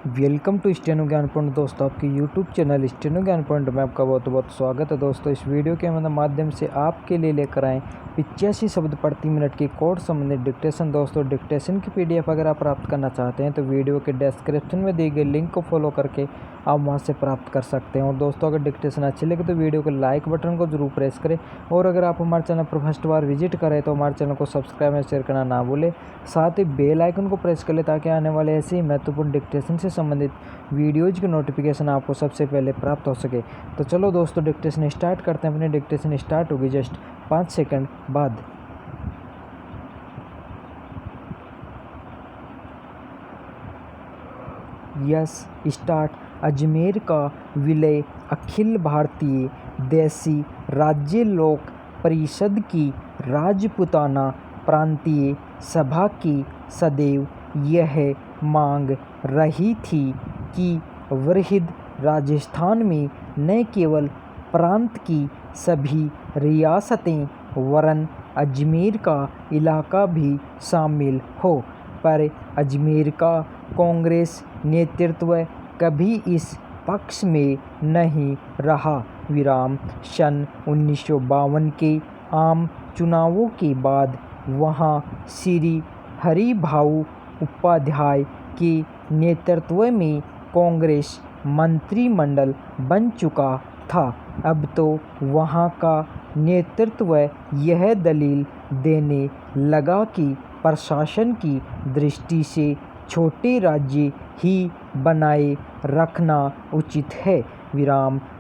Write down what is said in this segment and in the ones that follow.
Welcome to steno ज्ञान point. दोस्तों, आपके यूट्यूब चैनल स्टेनो ज्ञान पॉइंट में आपका बहुत बहुत स्वागत है। दोस्तों, इस वीडियो के माध्यम से आपके लिए लेकर आए 85 शब्द प्रति मिनट की कोड संबंधित डिक्टेशन। दोस्तों, डिक्टेशन की पीडीएफ अगर आप प्राप्त करना चाहते हैं तो वीडियो के डिस्क्रिप्शन में दिए गए लिंक को फॉलो करके आप वहां से प्राप्त कर सकते हैं। और दोस्तों, अगर डिक्टेशन अच्छी लगे तो वीडियो के लाइक बटन को जरूर प्रेस करें। और अगर आप हमारे चैनल पर फर्स्ट बार विजिट करें तो हमारे चैनल को सब्सक्राइब और शेयर करना ना भूलें। साथ ही बेल आइकन को प्रेस कर ले ताकि आने वाले ऐसे ही महत्वपूर्ण डिक्टेशन से संबंधित वीडियोज की नोटिफिकेशन आपको सबसे पहले प्राप्त हो सके। तो चलो दोस्तों, डिक्टेशन स्टार्ट करते हैं। अपनी डिक्टेशन स्टार्ट होगी जस्ट 5 सेकंड बाद। Yes start. अजमेर का विलय अखिल भारतीय देसी राज्य लोक परिषद की राजपूताना प्रांतीय सभा की सदैव यह मांग रही थी कि वृहद राजस्थान में न केवल प्रांत की सभी रियासतें वरन अजमेर का इलाका भी शामिल हो, पर अजमेर का कांग्रेस नेतृत्व कभी इस पक्ष में नहीं रहा। सन 1952 के आम चुनावों के बाद वहाँ श्री हरिभाऊ उपाध्याय के नेतृत्व में कांग्रेस मंत्रिमंडल बन चुका था। अब तो वहाँ का नेतृत्व यह दलील देने लगा कि प्रशासन की दृष्टि से छोटे राज्य ही बनाए रखना उचित है।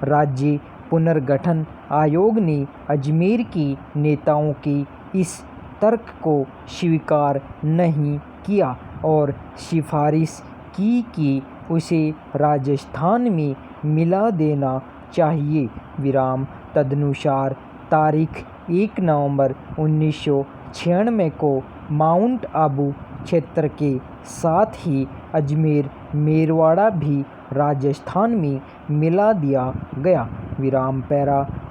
राज्य पुनर्गठन आयोग ने अजमेर के नेताओं के इस तर्क को स्वीकार नहीं किया और सिफारिश की कि उसे राजस्थान में मिला देना चाहिए। तदनुसार तारीख 1 नवंबर 1996 को माउंट आबू क्षेत्र के साथ ही अजमेर मेरवाड़ा भी राजस्थान में मिला दिया गया।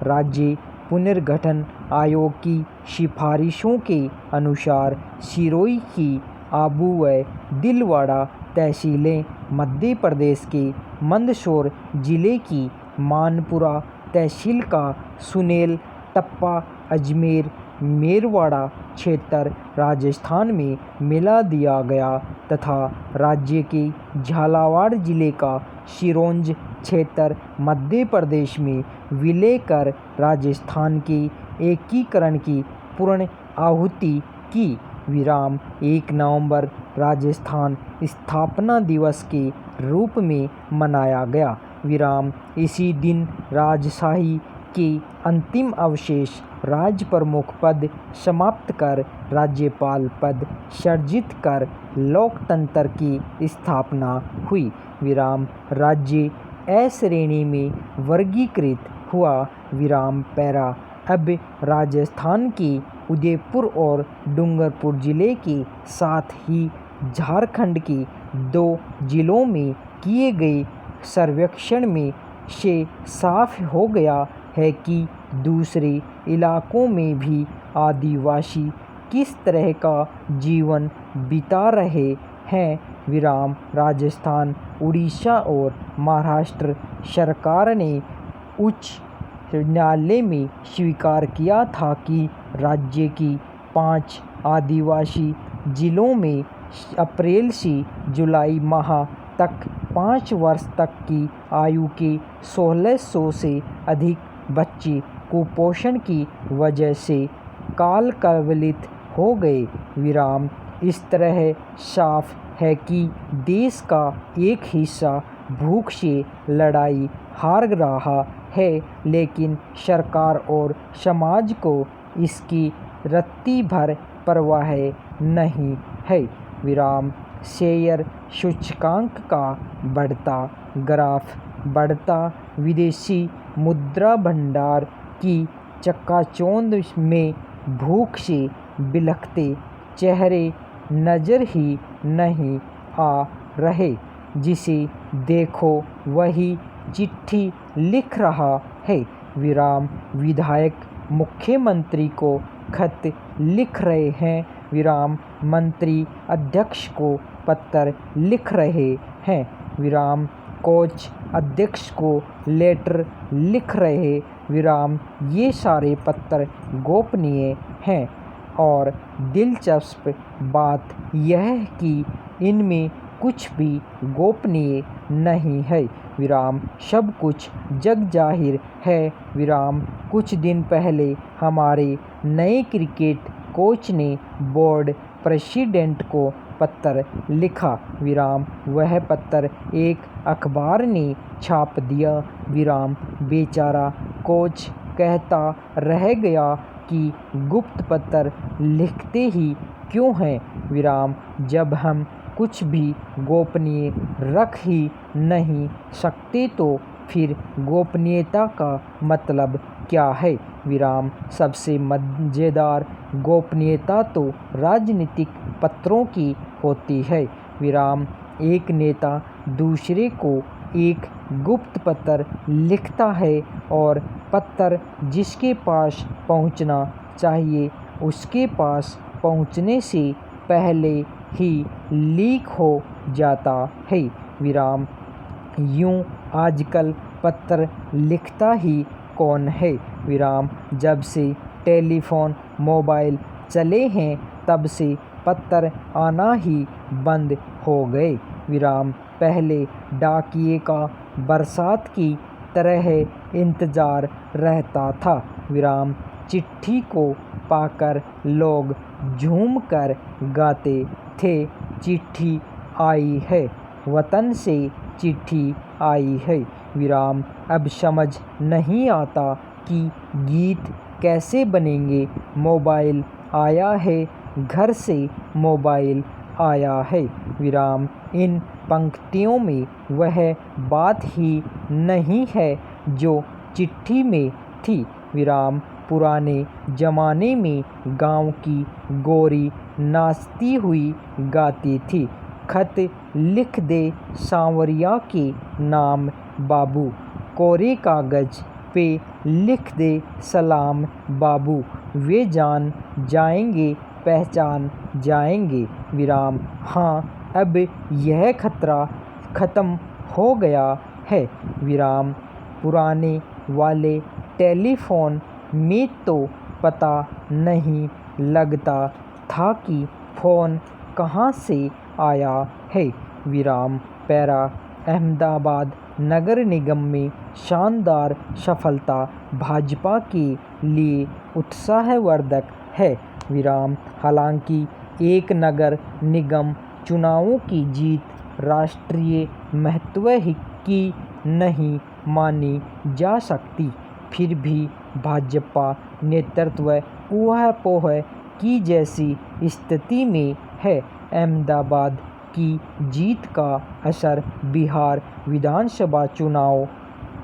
राज्य पुनर्गठन आयोग की सिफारिशों के अनुसार सिरोही की आबू व दिलवाड़ा तहसीलें मध्य प्रदेश के मंदसौर जिले की मानपुरा तहसील का सुनेल टप्पा अजमेर मेरवाड़ा क्षेत्र राजस्थान में मिला दिया गया तथा राज्य के झालावाड़ जिले का सिरोंज क्षेत्र मध्य प्रदेश में विलय कर राजस्थान के एकीकरण की पूर्ण आहुति की। 1 नवंबर राजस्थान स्थापना दिवस के रूप में मनाया गया। इसी दिन राजशाही के अंतिम अवशेष राज प्रमुख पद समाप्त कर राज्यपाल पद सृजित कर लोकतंत्र की स्थापना हुई। राज्य ए श्रेणी में वर्गीकृत हुआ। अब राजस्थान के उदयपुर और डूंगरपुर जिले के साथ ही झारखंड के 2 जिलों में किए गए सर्वेक्षण में से साफ हो गया है कि दूसरे इलाकों में भी आदिवासी किस तरह का जीवन बिता रहे हैं। राजस्थान, उड़ीसा और महाराष्ट्र सरकार ने उच्च न्यायालय में स्वीकार किया था कि राज्य की 5 आदिवासी जिलों में अप्रैल से जुलाई माह तक 5 वर्ष तक की आयु के 1600 से अधिक बच्चे कुपोषण की वजह से काल कवलित हो गए। इस तरह साफ है कि देश का एक हिस्सा भूख से लड़ाई हार रहा है, लेकिन सरकार और समाज को इसकी रत्ती भर परवाह नहीं है। शेयर सूचकांक का बढ़ता ग्राफ, बढ़ता विदेशी मुद्रा भंडार की चकाचौंध में भूख से बिलखते चेहरे नजर ही नहीं आ रहे। जिसे देखो वही चिट्ठी लिख रहा है। विधायक मुख्यमंत्री को खत लिख रहे हैं। मंत्री अध्यक्ष को पत्र लिख रहे हैं। विराम कोच अध्यक्ष को लेटर लिख रहे विराम ये सारे पत्र गोपनीय हैं और दिलचस्प बात यह है कि इनमें कुछ भी गोपनीय नहीं है विराम सब कुछ जग जाहिर है विराम कुछ दिन पहले हमारे नए क्रिकेट कोच ने बोर्ड प्रेसिडेंट को पत्र लिखा विराम वह पत्र एक अखबार ने छाप दिया विराम बेचारा कोच कहता रह गया कि गुप्त पत्र लिखते ही क्यों हैं विराम जब हम कुछ भी गोपनीय रख ही नहीं सकते तो फिर गोपनीयता का मतलब क्या है विराम सबसे मज़ेदार गोपनीयता तो राजनीतिक पत्रों की होती है विराम एक नेता दूसरे को एक गुप्त पत्र लिखता है और पत्र जिसके पास पहुंचना चाहिए उसके पास पहुंचने से पहले ही लीक हो जाता है विराम यूं आजकल पत्र लिखता ही कौन है विराम जब से टेलीफोन मोबाइल चले हैं तब से पत्र आना ही बंद हो गए विराम पहले डाकिये का बरसात की तरह इंतज़ार रहता था विराम चिट्ठी को पाकर लोग झूम कर गाते थे चिट्ठी आई है वतन से चिट्ठी आई है विराम अब समझ नहीं आता कि गीत कैसे बनेंगे मोबाइल आया है घर से मोबाइल आया है विराम इन पंक्तियों में वह बात ही नहीं है जो चिट्ठी में थी विराम पुराने ज़माने में गांव की गोरी नाचती हुई गाती थी खत लिख दे सांवरिया के नाम बाबू कोरे कागज़ पे लिख दे सलाम बाबू वे जान जाएंगे पहचान जाएंगे विराम हाँ अब यह खतरा ख़त्म हो गया है विराम पुराने वाले टेलीफोन में तो पता नहीं लगता था कि फ़ोन कहाँ से आया है विराम पैरा अहमदाबाद नगर निगम में शानदार सफलता भाजपा के लिए उत्साहवर्धक है विराम हालांकि एक नगर निगम चुनावों की जीत राष्ट्रीय महत्व की नहीं मानी जा सकती फिर भी भाजपा नेतृत्व ऊहापोह की जैसी स्थिति में है अहमदाबाद की जीत का असर बिहार विधानसभा चुनाव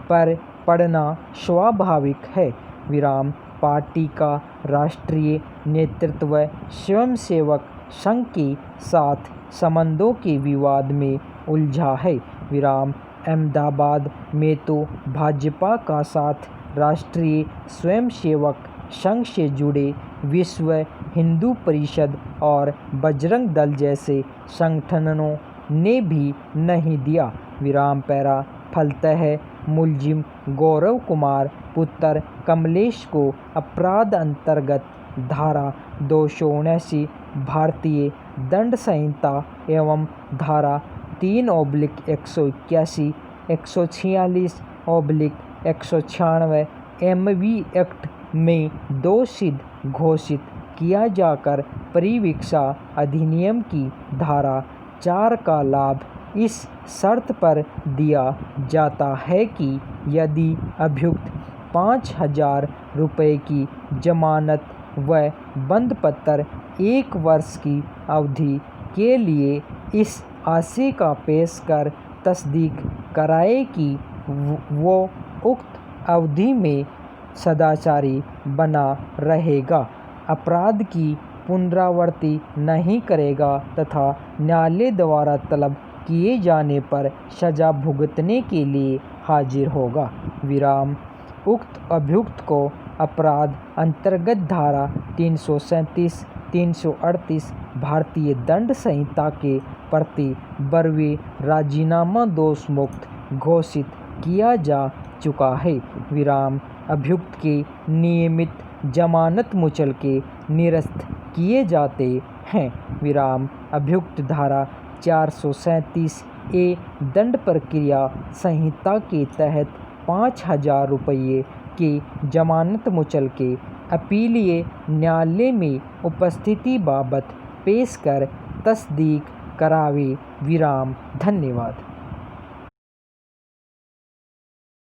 पर पड़ना स्वाभाविक है विराम पार्टी का राष्ट्रीय नेतृत्व स्वयंसेवक संघ के साथ संबंधों के विवाद में उलझा है विराम अहमदाबाद में तो भाजपा का साथ राष्ट्रीय स्वयंसेवक संघ से जुड़े विश्व हिंदू परिषद और बजरंग दल जैसे संगठनों ने भी नहीं दिया विराम पैरा फलतः मुलजिम गौरव कुमार पुत्र कमलेश को अपराध अंतर्गत धारा 279 भारतीय दंड संहिता एवं धारा 3/181 146/196 MV एक्ट में दोषित घोषित किया जाकर परिवीक्षा अधिनियम की धारा 4 का लाभ इस शर्त पर दिया जाता है कि यदि अभियुक्त 5,000 रुपये की जमानत व बंधपत्र 1 वर्ष की अवधि के लिए इस आशय का पेश कर तस्दीक कराए कि वो उक्त अवधि में सदाचारी बना रहेगा अपराध की पुनरावृत्ति नहीं करेगा तथा न्यायालय द्वारा तलब किए जाने पर सजा भुगतने के लिए हाजिर होगा विराम उक्त अभियुक्त को अपराध अंतर्गत धारा 337 338 भारतीय दंड संहिता के प्रति बरवे राजीनामा दोष मुक्त घोषित किया जा चुका है। विराम अभियुक्त के नियमित जमानत मुचल के निरस्त किए जाते हैं। विराम अभियुक्त धारा 437 ए दंड प्रक्रिया संहिता के तहत 5,000 रुपये के जमानत मुचल के अपीलीय न्यायालय में उपस्थिति बाबत पेश कर तस्दीक करावे। विराम। धन्यवाद।